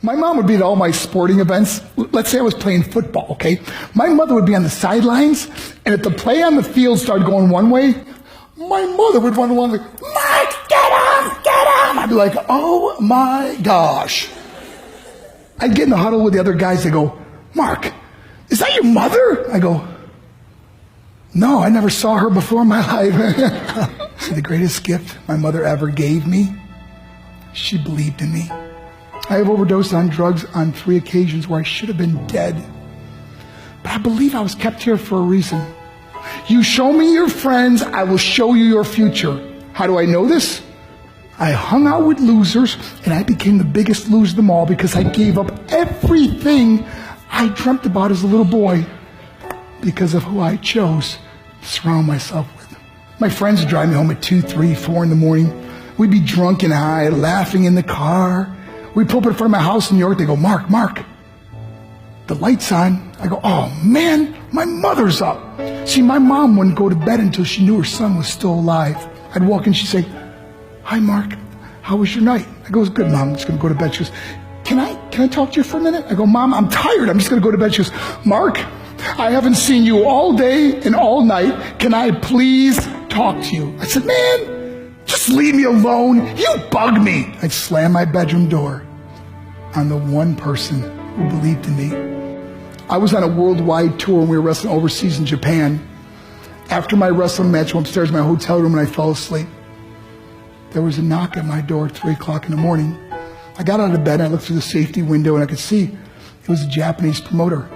My mom would be at all my sporting events. Let's say I was playing football, okay? My mother would be on the sidelines, and if the play on the field started going one way, my mother would run along like, Mark, get him, get him! I'd be like, oh my gosh. I'd get in the huddle with the other guys. They go, Mark, is that your mother? I go, no, I never saw her before in my life. See, the greatest gift my mother ever gave me, she believed in me. I have overdosed on drugs on 3 occasions where I should have been dead. But I believe I was kept here for a reason. You show me your friends, I will show you your future. How do I know this? I hung out with losers, and I became the biggest loser of them all because I gave up everything I dreamt about as a little boy because of who I chose to surround myself with. My friends would drive me home at 2, 3, 4 in the morning. We'd be drunk and high, laughing in the car. We'd pull up in front of my house in New York. They go, Mark, the light's on. I go, oh man, my mother's up. See, my mom wouldn't go to bed until she knew her son was still alive. I'd walk in, she'd say, hi Mark, how was your night? I go, it was good, Mom, I'm just gonna go to bed. She goes, can I talk to you for a minute? I go, Mom, I'm tired, I'm just gonna go to bed. She goes, Mark, I haven't seen you all day and all night. Can I please talk to you? I said, man, just leave me alone. You bug me. I'd slam my bedroom door on the one person who believed in me. I was on a worldwide tour and we were wrestling overseas in Japan. After my wrestling match, I went upstairs to my hotel room and I fell asleep. There was a knock at my door at 3 o'clock in the morning. I got out of bed and I looked through the safety window and I could see it was a Japanese promoter.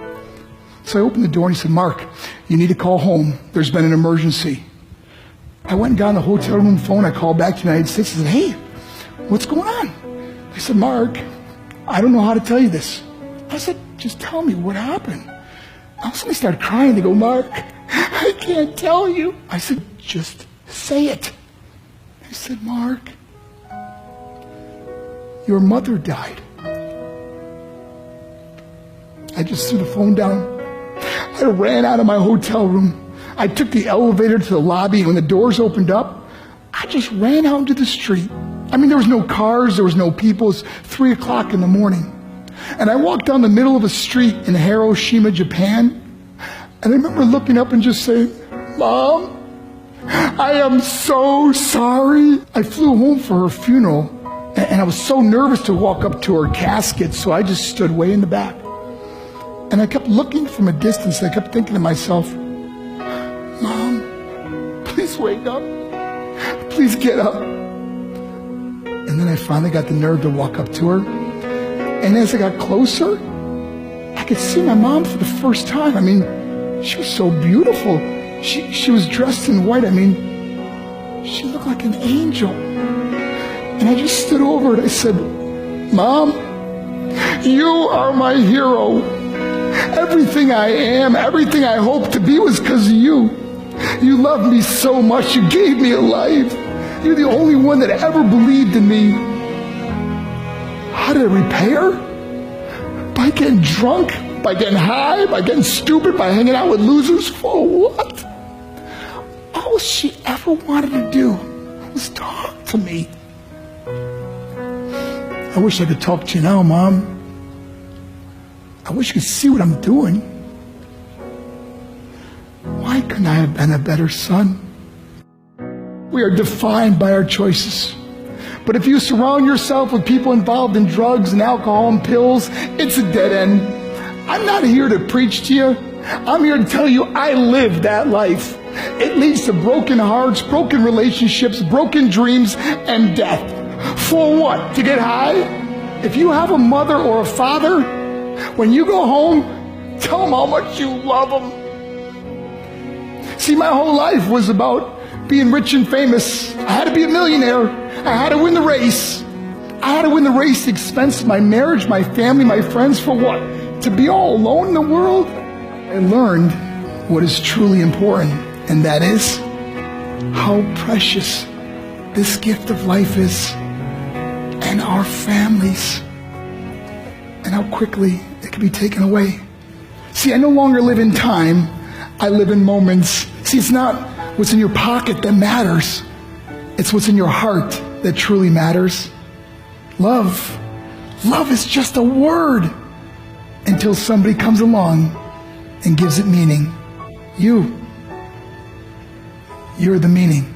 So I opened the door and he said, Mark, you need to call home. There's been an emergency. I went and got on the hotel room phone. I called back to the United States and said, hey, what's going on? They said, Mark, I don't know how to tell you this. I said, just tell me what happened. All of a sudden they started crying. They go, Mark, I can't tell you. I said, just say it. They said, Mark, your mother died. I just threw the phone down. I ran out of my hotel room. I took the elevator to the lobby, and when the doors opened up, I just ran out into the street. I mean, there was no cars, there was no people. It was 3 o'clock in the morning. And I walked down the middle of a street in Hiroshima, Japan, and I remember looking up and just saying, Mom, I am so sorry. I flew home for her funeral, and I was so nervous to walk up to her casket, so I just stood way in the back. And I kept looking from a distance, and I kept thinking to myself, Mom, please wake up. Please get up. And then I finally got the nerve to walk up to her. And as I got closer, I could see my mom for the first time. I mean, she was so beautiful. She was dressed in white. I mean, she looked like an angel. And I just stood over her and I said, Mom, you are my hero. Everything I am, everything I hope to be was because of you. You loved me so much. You gave me a life. You're the only one that ever believed in me. How did I repay her? By getting drunk, by getting high, by getting stupid, by hanging out with losers? For what? All she ever wanted to do was talk to me. I wish I could talk to you now, Mom. I wish you could see what I'm doing. Why couldn't I have been a better son? We are defined by our choices. But if you surround yourself with people involved in drugs and alcohol and pills, it's a dead end. I'm not here to preach to you. I'm here to tell you I lived that life. It leads to broken hearts, broken relationships, broken dreams, and death. For what? To get high? If you have a mother or a father, when you go home, tell them how much you love them. See, my whole life was about being rich and famous. I had to be a millionaire. I had to win the race. I had to win the race at the expense of my marriage, my family, my friends. For what? To be all alone in the world? I learned what is truly important, and that is how precious this gift of life is, and our families, and how quickly it can be taken away. See, I no longer live in time. I live in moments. See, it's not what's in your pocket that matters. It's what's in your heart that truly matters. Love Love is just a word until somebody comes along and gives it meaning. You're the meaning.